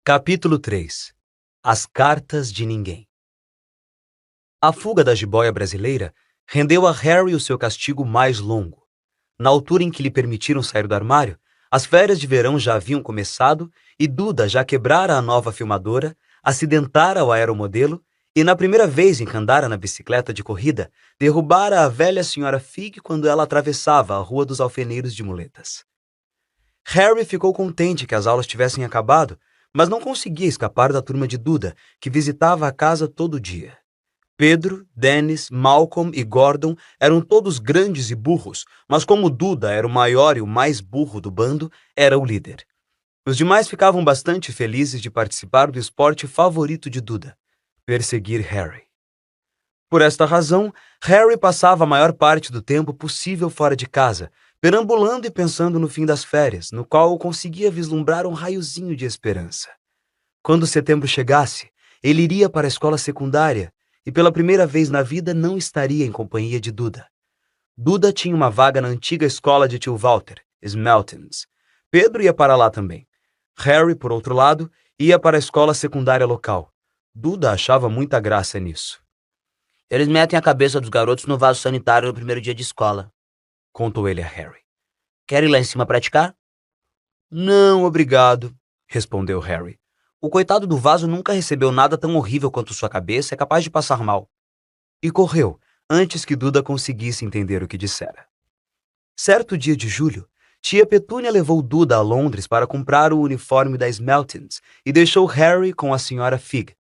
Capítulo 3. As cartas de ninguém. A fuga da jiboia brasileira rendeu a Harry o seu castigo mais longo. Na altura em que lhe permitiram sair do armário, as férias de verão já haviam começado e Duda já quebrara a nova filmadora, acidentara o aeromodelo e, na primeira vez em que andara na bicicleta de corrida, derrubara a velha senhora Fig quando ela atravessava a Rua dos Alfeneiros de Muletas. Harry ficou contente que as aulas tivessem acabado, mas não conseguia escapar da turma de Duda, que visitava a casa todo dia. Pedro, Dennis, Malcolm e Gordon eram todos grandes e burros, mas como Duda era o maior e o mais burro do bando, era o líder. Os demais ficavam bastante felizes de participar do esporte favorito de Duda, perseguir Harry. Por esta razão, Harry passava a maior parte do tempo possível fora de casa, perambulando e pensando no fim das férias, no qual conseguia vislumbrar um raiozinho de esperança. Quando setembro chegasse, ele iria para a escola secundária e pela primeira vez na vida não estaria em companhia de Duda. Duda tinha uma vaga na antiga escola de tio Walter, Smeltons. Pedro ia para lá também. Harry, por outro lado, ia para a escola secundária local. Duda achava muita graça nisso. Eles metem a cabeça dos garotos no vaso sanitário no primeiro dia de escola, contou ele a Harry. Quer ir lá em cima praticar? Não, obrigado, respondeu Harry. O coitado do vaso nunca recebeu nada tão horrível quanto sua cabeça, é capaz de passar mal. E correu, antes que Duda conseguisse entender o que dissera. Certo dia de julho, tia Petúnia levou Duda a Londres para comprar o uniforme da Smeltons e deixou Harry com a senhora Fig.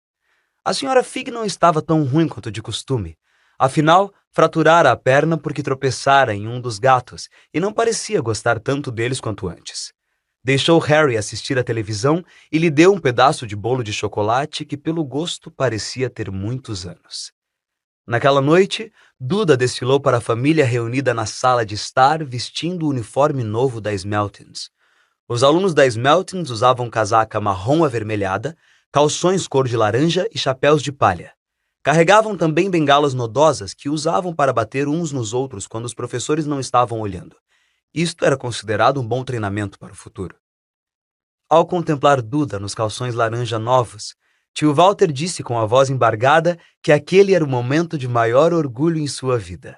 A senhora Fig não estava tão ruim quanto de costume. Afinal, fraturara a perna porque tropeçara em um dos gatos e não parecia gostar tanto deles quanto antes. Deixou Harry assistir à televisão e lhe deu um pedaço de bolo de chocolate que, pelo gosto, parecia ter muitos anos. Naquela noite, Duda desfilou para a família reunida na sala de estar vestindo o uniforme novo da Smeltons. Os alunos da Smeltons usavam casaca marrom avermelhada, calções cor de laranja e chapéus de palha. Carregavam também bengalas nodosas que usavam para bater uns nos outros quando os professores não estavam olhando. Isto era considerado um bom treinamento para o futuro. Ao contemplar Duda nos calções laranja novos, tio Walter disse com a voz embargada que aquele era o momento de maior orgulho em sua vida.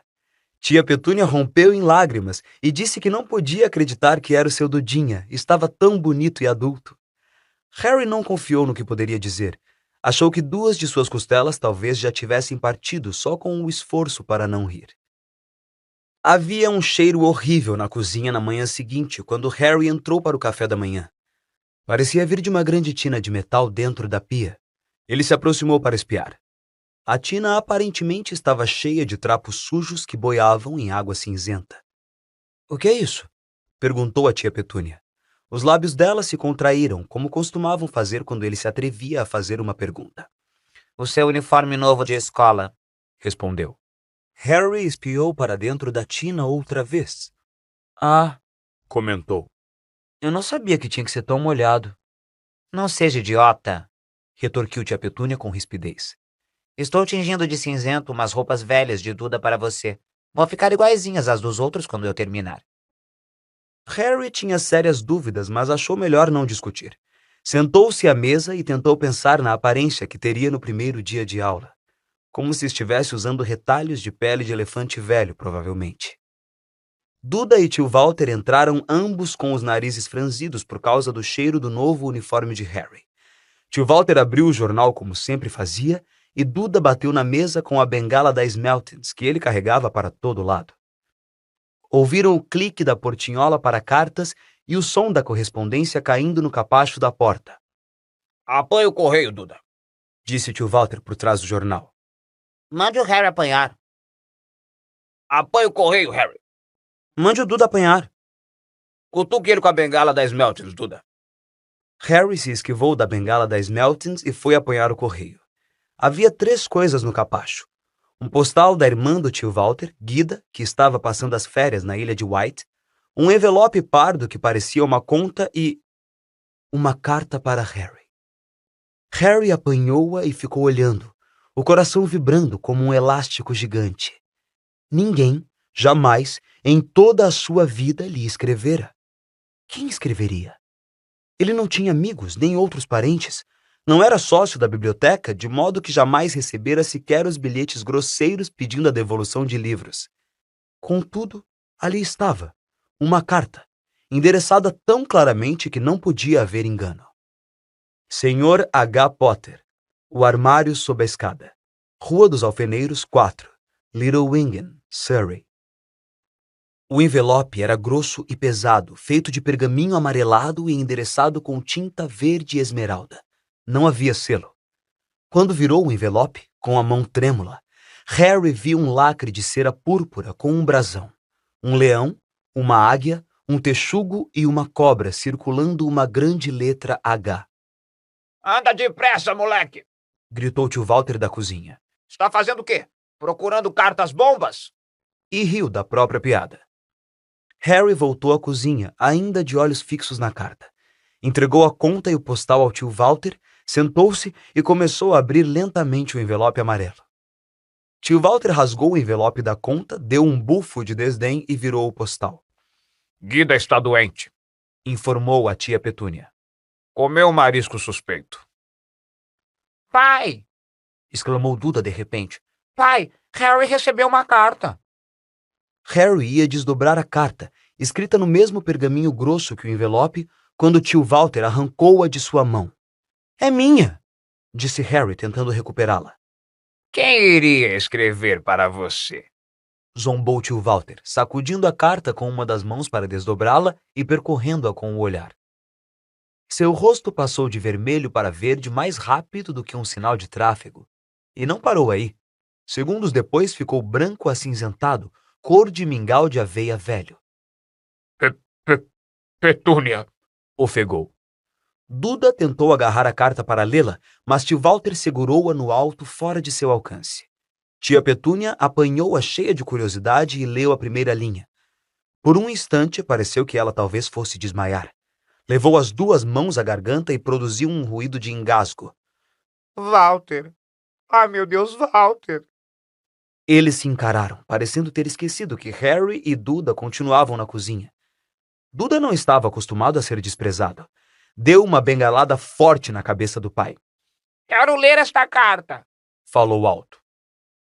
Tia Petúnia rompeu em lágrimas e disse que não podia acreditar que era o seu Dudinha, estava tão bonito e adulto. Harry não confiou no que poderia dizer. Achou que 2 de suas costelas talvez já tivessem partido só com o esforço para não rir. Havia um cheiro horrível na cozinha na manhã seguinte, quando Harry entrou para o café da manhã. Parecia vir de uma grande tina de metal dentro da pia. Ele se aproximou para espiar. A tina aparentemente estava cheia de trapos sujos que boiavam em água cinzenta. — O que é isso? Perguntou a tia Petúnia. Os lábios dela se contraíram, como costumavam fazer quando ele se atrevia a fazer uma pergunta. — O seu uniforme novo de escola, respondeu. Harry espiou para dentro da tina outra vez. — Ah, comentou. Eu não sabia que tinha que ser tão molhado. Não seja idiota, retorquiu tia Petúnia com rispidez. Estou tingindo de cinzento umas roupas velhas de Duda para você. Vão ficar iguaizinhas às dos outros quando eu terminar. Harry tinha sérias dúvidas, mas achou melhor não discutir. Sentou-se à mesa e tentou pensar na aparência que teria no primeiro dia de aula. Como se estivesse usando retalhos de pele de elefante velho, provavelmente. Duda e tio Walter entraram ambos com os narizes franzidos por causa do cheiro do novo uniforme de Harry. Tio Walter abriu o jornal como sempre fazia e Duda bateu na mesa com a bengala da Smeltons, que ele carregava para todo lado. Ouviram o clique da portinhola para cartas e o som da correspondência caindo no capacho da porta. — Apanhe o correio, Duda, disse tio Walter por trás do jornal. — Mande o Harry apanhar. — Apanhe o correio, Harry. — Mande o Duda apanhar. — Cutuque ele com a bengala da Smeltons, Duda. Harry se esquivou da bengala da Smeltons e foi apanhar o correio. Havia 3 coisas no capacho. Um postal da irmã do tio Walter, Guida, que estava passando as férias na ilha de White, um envelope pardo que parecia uma conta e uma carta para Harry. Harry apanhou-a e ficou olhando, o coração vibrando como um elástico gigante. Ninguém, jamais, em toda a sua vida lhe escrevera. Quem escreveria? Ele não tinha amigos nem outros parentes. Não era sócio da biblioteca, de modo que jamais recebera sequer os bilhetes grosseiros pedindo a devolução de livros. Contudo, ali estava, uma carta, endereçada tão claramente que não podia haver engano. Sr. H. Potter, o armário sob a escada. Rua dos Alfeneiros, 4, Little Wingen, Surrey. O envelope era grosso e pesado, feito de pergaminho amarelado e endereçado com tinta verde esmeralda. Não havia selo. Quando virou o envelope, com a mão trêmula, Harry viu um lacre de cera púrpura com um brasão, um leão, uma águia, um texugo e uma cobra circulando uma grande letra H. Anda depressa, moleque! Gritou tio Walter da cozinha. Está fazendo o quê? Procurando cartas bombas? E riu da própria piada. Harry voltou à cozinha, ainda de olhos fixos na carta. Entregou a conta e o postal ao tio Walter, sentou-se e começou a abrir lentamente o envelope amarelo. Tio Walter rasgou o envelope da conta, deu um bufo de desdém e virou o postal. Guida está doente, informou a tia Petúnia. Comeu marisco suspeito. Pai! Exclamou Duda de repente. Pai, Harry recebeu uma carta. Harry ia desdobrar a carta, escrita no mesmo pergaminho grosso que o envelope, quando tio Walter arrancou-a de sua mão. É minha, disse Harry, tentando recuperá-la. Quem iria escrever para você? Zombou tio Walter, sacudindo a carta com uma das mãos para desdobrá-la e percorrendo-a com o olhar. Seu rosto passou de vermelho para verde mais rápido do que um sinal de tráfego. E não parou aí. Segundos depois ficou branco acinzentado, cor de mingau de aveia velho. Petúnia, ofegou. Duda tentou agarrar a carta para lê-la, mas tio Walter segurou-a no alto fora de seu alcance. Tia Petúnia apanhou-a cheia de curiosidade e leu a primeira linha. Por um instante, pareceu que ela talvez fosse desmaiar. Levou as duas mãos à garganta e produziu um ruído de engasgo. Walter! Ai, meu Deus, Walter! Eles se encararam, parecendo ter esquecido que Harry e Duda continuavam na cozinha. Duda não estava acostumado a ser desprezado. Deu uma bengalada forte na cabeça do pai. Quero ler esta carta! Falou alto.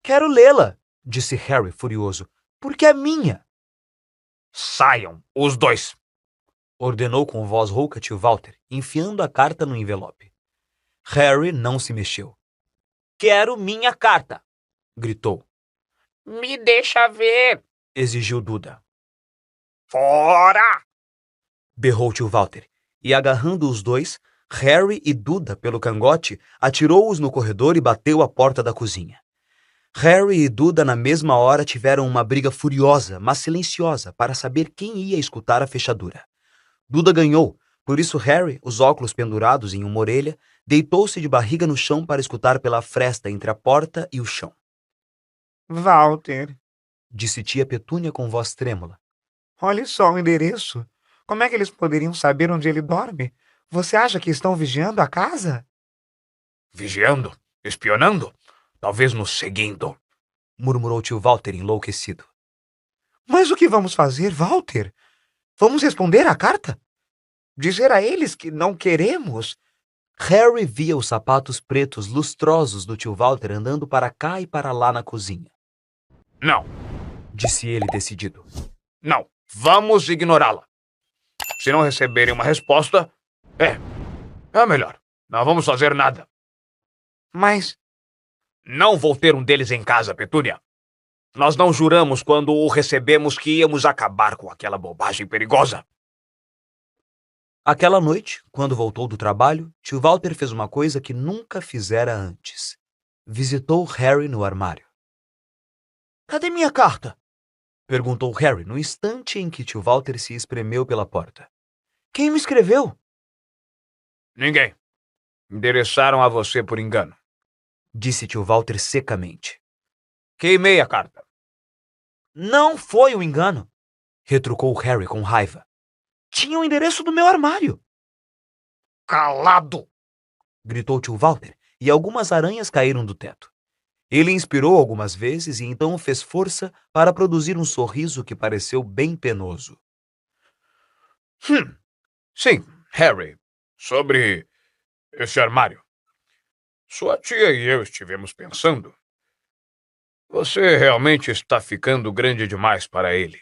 Quero lê-la, disse Harry furioso, porque é minha. Saiam, os dois! Ordenou com voz rouca tio Walter, enfiando a carta no envelope. Harry não se mexeu. Quero minha carta, gritou. Me deixa ver! Exigiu Duda. Fora! Berrou tio Walter, e agarrando os dois, Harry e Duda pelo cangote, atirou-os no corredor e bateu à porta da cozinha. Harry e Duda na mesma hora tiveram uma briga furiosa, mas silenciosa, para saber quem ia escutar a fechadura. Duda ganhou, por isso Harry, os óculos pendurados em uma orelha, deitou-se de barriga no chão para escutar pela fresta entre a porta e o chão. Walter, disse tia Petúnia com voz trêmula. Olhe só o endereço. Como é que eles poderiam saber onde ele dorme? Você acha que estão vigiando a casa? Vigiando? Espionando? Talvez nos seguindo, murmurou tio Walter enlouquecido. Mas o que vamos fazer, Walter? Vamos responder à carta? Dizer a eles que não queremos? Harry via os sapatos pretos lustrosos do tio Walter andando para cá e para lá na cozinha. Não, disse ele decidido. Não, vamos ignorá-la. Se não receberem uma resposta, é melhor. Não vamos fazer nada. Mas... Não vou ter um deles em casa, Petúnia. Nós não juramos quando o recebemos que íamos acabar com aquela bobagem perigosa. Aquela noite, quando voltou do trabalho, tio Walter fez uma coisa que nunca fizera antes. Visitou Harry no armário. Cadê minha carta? Perguntou Harry no instante em que tio Walter se espremeu pela porta. Quem me escreveu? Ninguém. Endereçaram a você por engano, disse tio Walter secamente. Queimei a carta. Não foi um engano, retrucou Harry com raiva. Tinha o endereço do meu armário. Calado! Gritou tio Walter, e algumas aranhas caíram do teto. Ele inspirou algumas vezes e então fez força para produzir um sorriso que pareceu bem penoso. Sim, Harry, Sobre esse armário. Sua tia e eu estivemos pensando. Você realmente está ficando grande demais para ele.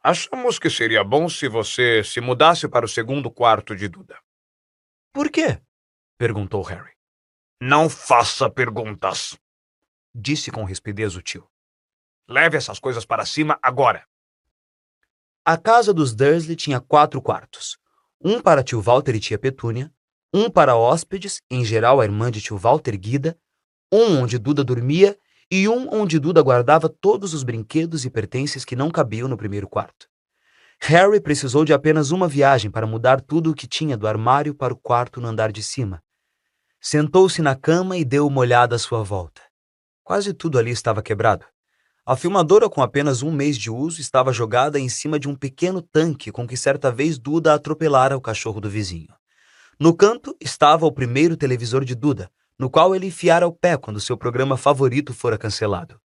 Achamos que seria bom se você se mudasse para o segundo quarto de Duda. Por quê? Perguntou Harry. Não faça perguntas. Disse com rispidez o tio. Leve essas coisas para cima agora. A casa dos Dursley tinha 4 quartos. Um para tio Walter e tia Petúnia, um para hóspedes, em geral a irmã de tio Walter, Guida, um onde Duda dormia e um onde Duda guardava todos os brinquedos e pertences que não cabiam no primeiro quarto. Harry precisou de apenas uma viagem para mudar tudo o que tinha do armário para o quarto no andar de cima. Sentou-se na cama e deu uma olhada à sua volta. Quase tudo ali estava quebrado. A filmadora, com apenas 1 mês de uso, estava jogada em cima de um pequeno tanque com que certa vez Duda atropelara o cachorro do vizinho. No canto estava o primeiro televisor de Duda, no qual ele enfiara o pé quando seu programa favorito fora cancelado.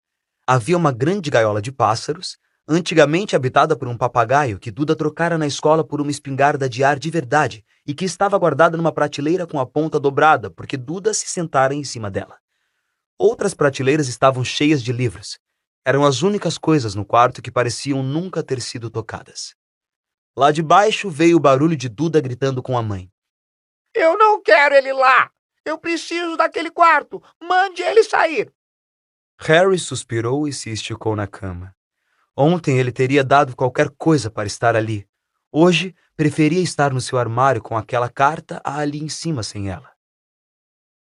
Havia uma grande gaiola de pássaros, antigamente habitada por um papagaio que Duda trocara na escola por uma espingarda de ar de verdade e que estava guardada numa prateleira com a ponta dobrada porque Duda se sentara em cima dela. Outras prateleiras estavam cheias de livros. Eram as únicas coisas no quarto que pareciam nunca ter sido tocadas. Lá de baixo veio o barulho de Duda gritando com a mãe. Eu não quero ele lá! Eu preciso daquele quarto! Mande ele sair! Harry suspirou e se esticou na cama. Ontem ele teria dado qualquer coisa para estar ali. Hoje, preferia estar no seu armário com aquela carta ali em cima sem ela.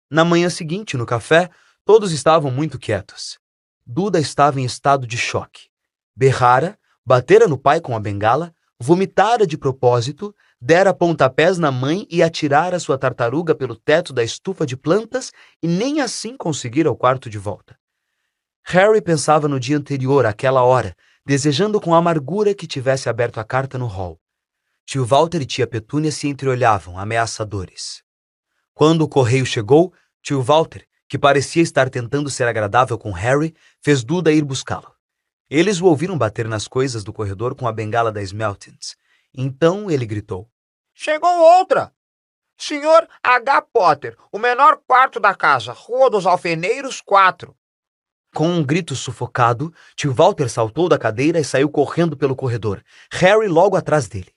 Na manhã seguinte, no café, todos estavam muito quietos. Duda estava em estado de choque. Berrara, batera no pai com a bengala, vomitara de propósito, dera pontapés na mãe e atirara sua tartaruga pelo teto da estufa de plantas e nem assim conseguira o quarto de volta. Harry pensava no dia anterior, àquela hora, desejando com amargura que tivesse aberto a carta no hall. Tio Walter e tia Petúnia se entreolhavam, ameaçadores. Quando o correio chegou, tio Walter, que parecia estar tentando ser agradável com Harry, fez Duda ir buscá-lo. Eles o ouviram bater nas coisas do corredor com a bengala da Smeltons. Então ele gritou. Chegou outra! Senhor H. Potter, o menor quarto da casa, Rua dos Alfeneiros, 4. Com um grito sufocado, tio Walter saltou da cadeira e saiu correndo pelo corredor, Harry logo atrás dele.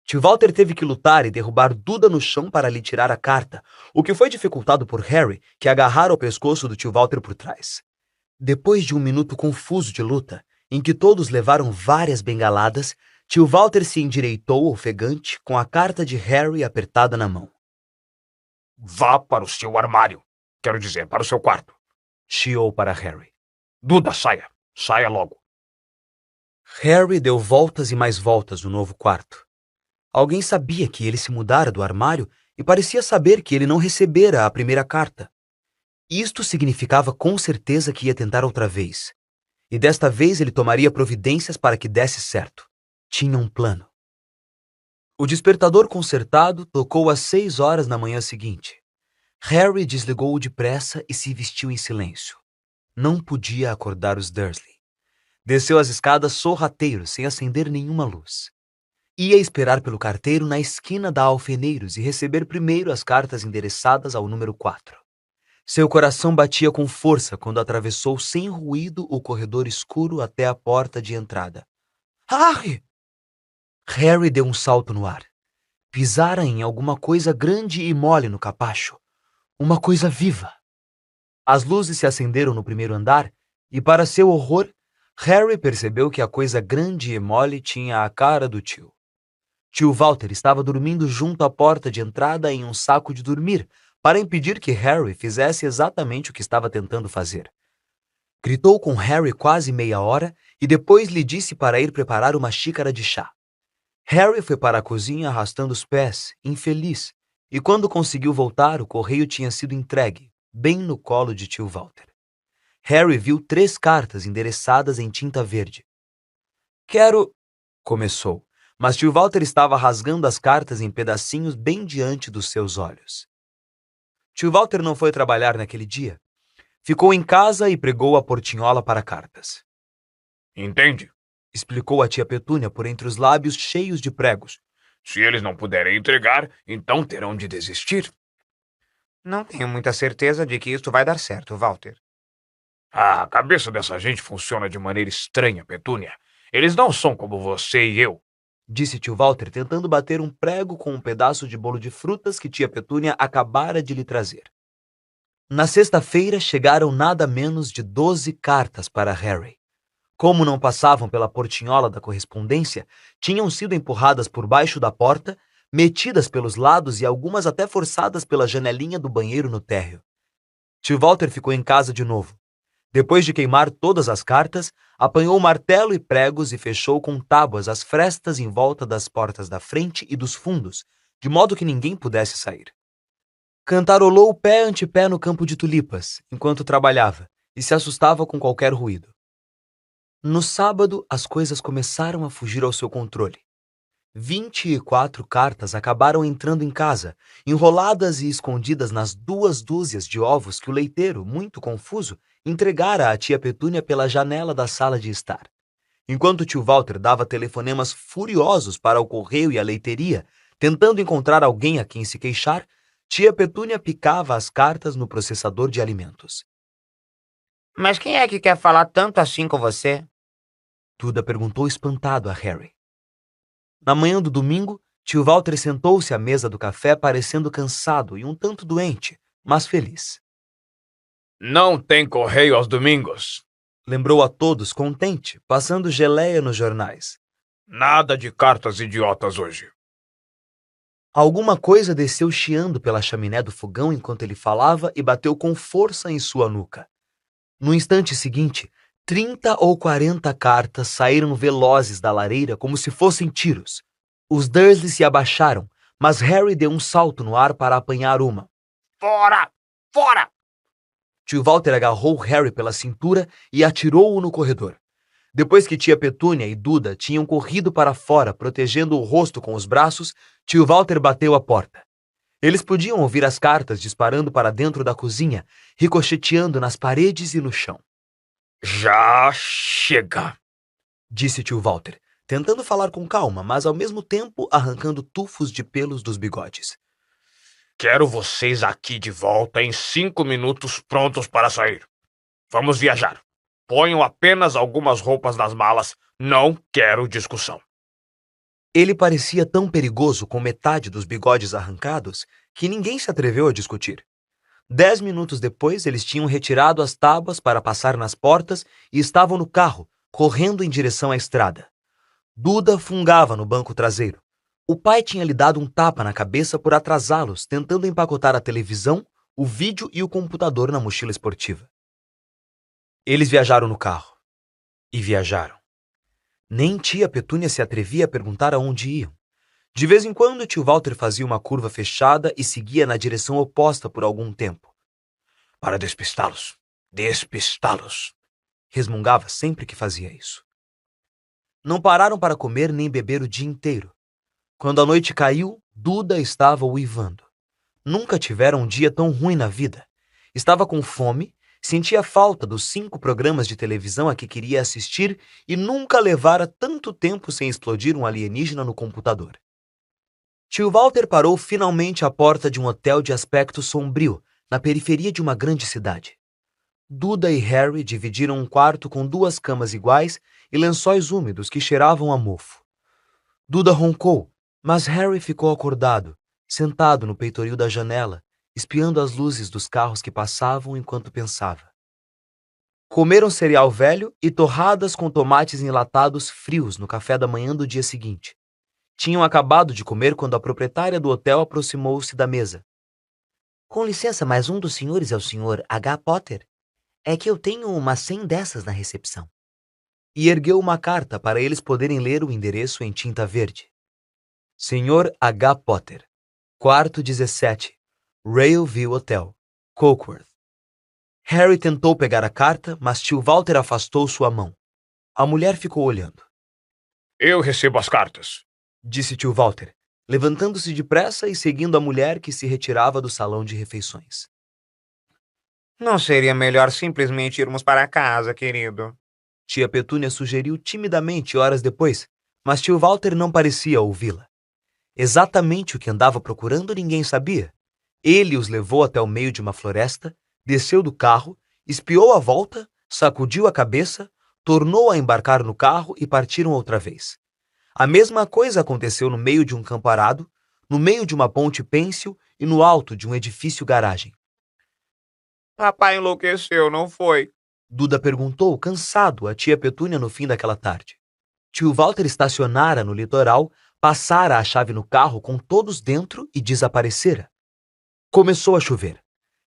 Tio Walter teve que lutar e derrubar Duda no chão para lhe tirar a carta, o que foi dificultado por Harry, que agarrara o pescoço do tio Walter por trás. Depois de um minuto confuso de luta, em que todos levaram várias bengaladas, tio Walter se endireitou, ofegante, com a carta de Harry apertada na mão. Vá para o seu armário. Quero dizer, para o seu quarto. Chiou para Harry. Duda, saia. Saia logo. Harry deu voltas e mais voltas no novo quarto. Alguém sabia que ele se mudara do armário e parecia saber que ele não recebera a primeira carta. Isto significava com certeza que ia tentar outra vez. E desta vez ele tomaria providências para que desse certo. Tinha um plano. O despertador consertado tocou às 6 horas na manhã seguinte. Harry desligou-o depressa e se vestiu em silêncio. Não podia acordar os Dursley. Desceu as escadas sorrateiro, sem acender nenhuma luz. Ia esperar pelo carteiro na esquina da Alfeneiros e receber primeiro as cartas endereçadas ao número 4. Seu coração batia com força quando atravessou sem ruído o corredor escuro até a porta de entrada. Harry! Harry deu um salto no ar. Pisara em alguma coisa grande e mole no capacho. Uma coisa viva. As luzes se acenderam no primeiro andar e, para seu horror, Harry percebeu que a coisa grande e mole tinha a cara do tio. Tio Walter estava dormindo junto à porta de entrada em um saco de dormir, para impedir que Harry fizesse exatamente o que estava tentando fazer. Gritou com Harry quase meia hora e depois lhe disse para ir preparar uma xícara de chá. Harry foi para a cozinha arrastando os pés, infeliz, e quando conseguiu voltar, o correio tinha sido entregue, bem no colo de tio Walter. Harry viu 3 cartas endereçadas em tinta verde. Quero... começou, mas tio Walter estava rasgando as cartas em pedacinhos bem diante dos seus olhos. Tio Walter não foi trabalhar naquele dia. Ficou em casa e pregou a portinhola para cartas. Entende? Explicou a tia Petúnia por entre os lábios cheios de pregos. Se eles não puderem entregar, então terão de desistir. Não tenho muita certeza de que isto vai dar certo, Walter. A cabeça dessa gente funciona de maneira estranha, Petúnia. Eles não são como você e eu. Disse tio Walter, tentando bater um prego com um pedaço de bolo de frutas que tia Petúnia acabara de lhe trazer. Na sexta-feira chegaram nada menos de 12 cartas para Harry. Como não passavam pela portinhola da correspondência, tinham sido empurradas por baixo da porta, metidas pelos lados e algumas até forçadas pela janelinha do banheiro no térreo. Tio Walter ficou em casa de novo. Depois de queimar todas as cartas, apanhou martelo e pregos e fechou com tábuas as frestas em volta das portas da frente e dos fundos, de modo que ninguém pudesse sair. Cantarolou pé ante pé no campo de tulipas, enquanto trabalhava, e se assustava com qualquer ruído. No sábado, as coisas começaram a fugir ao seu controle. 24 cartas acabaram entrando em casa, enroladas e escondidas nas 2 dúzias de ovos que o leiteiro, muito confuso, entregara à tia Petúnia pela janela da sala de estar. Enquanto tio Walter dava telefonemas furiosos para o correio e a leiteria, tentando encontrar alguém a quem se queixar, tia Petúnia picava as cartas no processador de alimentos. Mas quem é que quer falar tanto assim com você? Duda perguntou espantado a Harry. Na manhã do domingo, tio Walter sentou-se à mesa do café parecendo cansado e um tanto doente, mas feliz. Não tem correio aos domingos. Lembrou a todos contente, passando geleia nos jornais. Nada de cartas idiotas hoje. Alguma coisa desceu chiando pela chaminé do fogão enquanto ele falava e bateu com força em sua nuca. No instante seguinte, 30 ou 40 cartas saíram velozes da lareira como se fossem tiros. Os Dursley se abaixaram, mas Harry deu um salto no ar para apanhar uma. Fora! Fora! Tio Walter agarrou Harry pela cintura e atirou-o no corredor. Depois que tia Petúnia e Duda tinham corrido para fora, protegendo o rosto com os braços, tio Walter bateu a porta. Eles podiam ouvir as cartas disparando para dentro da cozinha, ricocheteando nas paredes e no chão. Já chega, disse tio Walter, tentando falar com calma, mas ao mesmo tempo arrancando tufos de pelos dos bigodes. Quero vocês aqui de volta em 5 minutos prontos para sair. Vamos viajar. Ponham apenas algumas roupas nas malas. Não quero discussão. Ele parecia tão perigoso com metade dos bigodes arrancados que ninguém se atreveu a discutir. 10 minutos depois, eles tinham retirado as tábuas para passar nas portas e estavam no carro, correndo em direção à estrada. Duda fungava no banco traseiro. O pai tinha lhe dado um tapa na cabeça por atrasá-los, tentando empacotar a televisão, o vídeo e o computador na mochila esportiva. Eles viajaram no carro. E viajaram. Nem tia Petúnia se atrevia a perguntar aonde iam. De vez em quando, tio Walter fazia uma curva fechada e seguia na direção oposta por algum tempo. Para despistá-los. Despistá-los. Resmungava sempre que fazia isso. Não pararam para comer nem beber o dia inteiro. Quando a noite caiu, Duda estava uivando. Nunca tivera um dia tão ruim na vida. Estava com fome, sentia falta dos 5 programas de televisão a que queria assistir e nunca levara tanto tempo sem explodir um alienígena no computador. Tio Walter parou finalmente à porta de um hotel de aspecto sombrio, na periferia de uma grande cidade. Duda e Harry dividiram um quarto com 2 camas iguais e lençóis úmidos que cheiravam a mofo. Duda roncou, mas Harry ficou acordado, sentado no peitoril da janela, espiando as luzes dos carros que passavam enquanto pensava. Comeram cereal velho e torradas com tomates enlatados frios no café da manhã do dia seguinte. Tinham acabado de comer quando a proprietária do hotel aproximou-se da mesa. Com licença, mas um dos senhores é o senhor H. Potter? É que eu tenho umas 100 dessas na recepção. E ergueu uma carta para eles poderem ler o endereço em tinta verde. Sr. H. Potter, quarto 17, Railview Hotel, Cokeworth. Harry tentou pegar a carta, mas tio Walter afastou sua mão. A mulher ficou olhando. Eu recebo as cartas, disse tio Walter, levantando-se depressa e seguindo a mulher que se retirava do salão de refeições. Não seria melhor simplesmente irmos para casa, querido? Tia Petúnia sugeriu timidamente horas depois, mas tio Walter não parecia ouvi-la. Exatamente o que andava procurando ninguém sabia. Ele os levou até o meio de uma floresta, desceu do carro, espiou à volta, sacudiu a cabeça, tornou a embarcar no carro e partiram outra vez. A mesma coisa aconteceu no meio de um campo arado, no meio de uma ponte pênsil e no alto de um edifício garagem. Papai enlouqueceu, não foi? Duda perguntou, cansado, a tia Petúnia no fim daquela tarde. Tio Walter estacionara no litoral, passara a chave no carro com todos dentro e desaparecera. Começou a chover.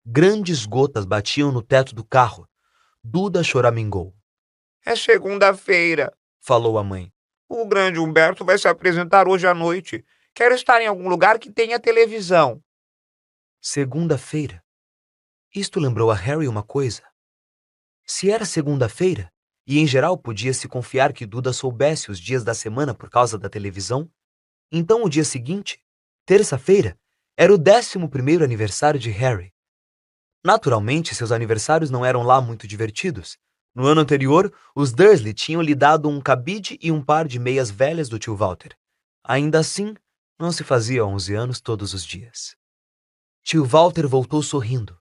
Grandes gotas batiam no teto do carro. Duda choramingou. É segunda-feira, Falou a mãe. o grande Humberto vai se apresentar hoje à noite. Quero estar em algum lugar que tenha televisão. Segunda-feira. Isto lembrou a Harry uma coisa. Se era segunda-feira, e em geral podia-se confiar que Duda soubesse os dias da semana por causa da televisão, então o dia seguinte, terça-feira, era o 11º aniversário de Harry. Naturalmente, seus aniversários não eram lá muito divertidos. No ano anterior, os Dursley tinham lhe dado um cabide e um par de meias velhas do tio Walter. Ainda assim, não se fazia 11 anos todos os dias. Tio Walter voltou sorrindo.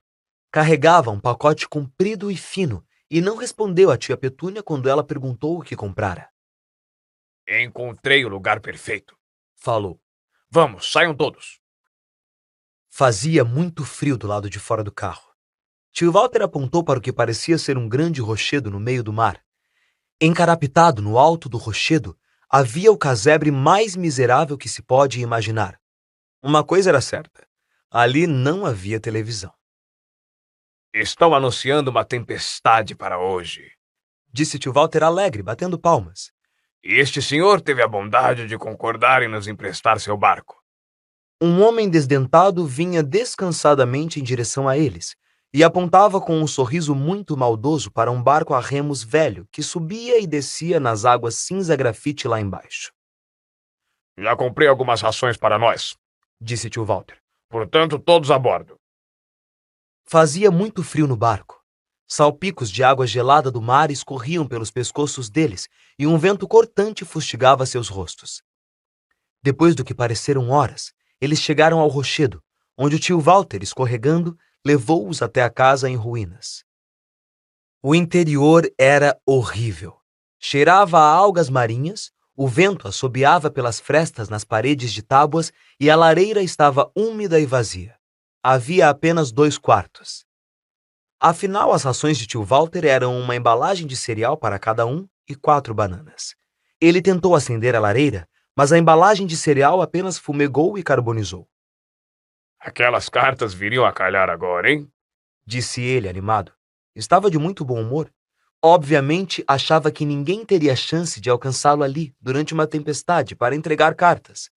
Carregava um pacote comprido e fino e não respondeu à tia Petúnia quando ela perguntou o que comprara. Encontrei o lugar perfeito. Falou. Vamos, saiam todos. Fazia muito frio do lado de fora do carro. Tio Walter apontou para o que parecia ser um grande rochedo no meio do mar. Encarapitado no alto do rochedo, havia o casebre mais miserável que se pode imaginar. Uma coisa era certa. Ali não havia televisão. Estão anunciando uma tempestade para hoje. Disse tio Walter alegre, batendo palmas. E este senhor teve a bondade de concordar em nos emprestar seu barco. Um homem desdentado vinha descansadamente em direção a eles e apontava com um sorriso muito maldoso para um barco a remos velho que subia e descia nas águas cinza-grafite lá embaixo. Já comprei algumas rações para nós, Disse tio Walter. portanto, todos a bordo. Fazia muito frio no barco. Salpicos de água gelada do mar escorriam pelos pescoços deles e um vento cortante fustigava seus rostos. Depois do que pareceram horas, eles chegaram ao rochedo, onde o tio Walter, escorregando, levou-os até a casa em ruínas. O interior era horrível. Cheirava a algas marinhas, o vento assobiava pelas frestas nas paredes de tábuas e a lareira estava úmida e vazia. Havia apenas 2 quartos. Afinal, as rações de tio Walter eram uma embalagem de cereal para cada um e 4 bananas. Ele tentou acender a lareira, mas a embalagem de cereal apenas fumegou e carbonizou. Aquelas cartas viriam a calhar agora, hein? Disse ele, animado. Estava de muito bom humor. Obviamente, achava que ninguém teria chance de alcançá-lo ali, durante uma tempestade, para entregar cartas.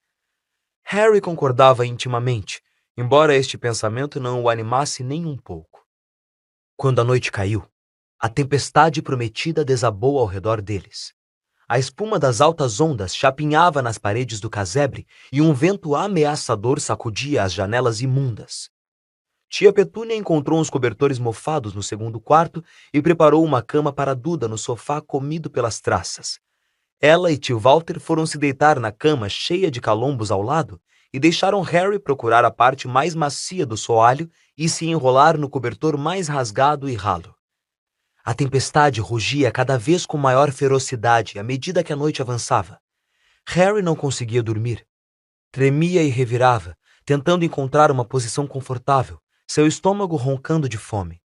Harry concordava intimamente, embora este pensamento não o animasse nem um pouco. Quando a noite caiu, a tempestade prometida desabou ao redor deles. A espuma das altas ondas chapinhava nas paredes do casebre e um vento ameaçador sacudia as janelas imundas. Tia Petúnia encontrou uns cobertores mofados no segundo quarto e preparou uma cama para Duda no sofá comido pelas traças. Ela e tio Walter foram se deitar na cama cheia de calombos ao lado e deixaram Harry procurar a parte mais macia do soalho e se enrolar no cobertor mais rasgado e ralo. A tempestade rugia cada vez com maior ferocidade à medida que a noite avançava. Harry não conseguia dormir. Tremia e revirava, tentando encontrar uma posição confortável, seu estômago roncando de fome.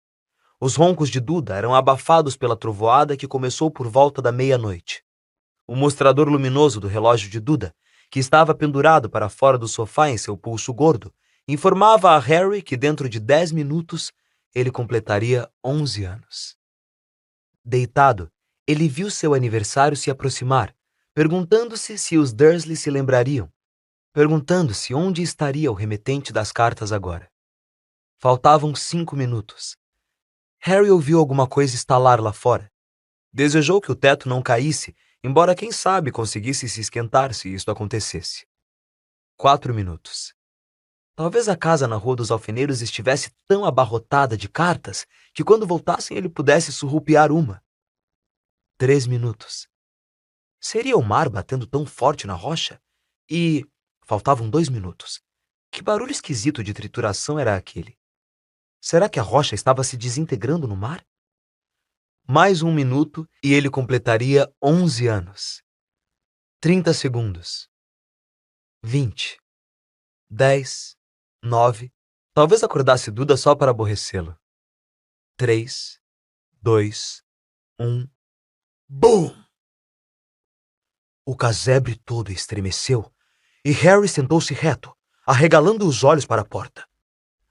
Os roncos de Duda eram abafados pela trovoada que começou por volta da meia-noite. O mostrador luminoso do relógio de Duda, que estava pendurado para fora do sofá em seu pulso gordo, informava a Harry que dentro de 10 minutos ele completaria 11 anos. Deitado, ele viu seu aniversário se aproximar, perguntando-se se os Dursley se lembrariam, perguntando-se onde estaria o remetente das cartas agora. Faltavam 5 minutos. Harry ouviu alguma coisa estalar lá fora. Desejou que o teto não caísse, embora quem sabe conseguisse se esquentar se isto acontecesse. 4 minutos. Talvez a casa na Rua dos Alfeneiros estivesse tão abarrotada de cartas que quando voltassem ele pudesse surrupiar uma. 3 minutos. Seria o mar batendo tão forte na rocha? E Faltavam 2 minutos. Que barulho esquisito de trituração era aquele? Será que a rocha estava se desintegrando no mar? Mais 1 minuto e ele completaria 11 anos. 30 segundos. 20. 10. 9. Talvez acordasse Duda só para aborrecê-lo. 3. 2. 1. BUM! O casebre todo estremeceu e Harry sentou-se reto, arregalando os olhos para a porta.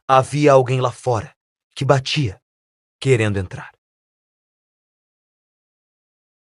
Havia alguém lá fora, que batia, querendo entrar.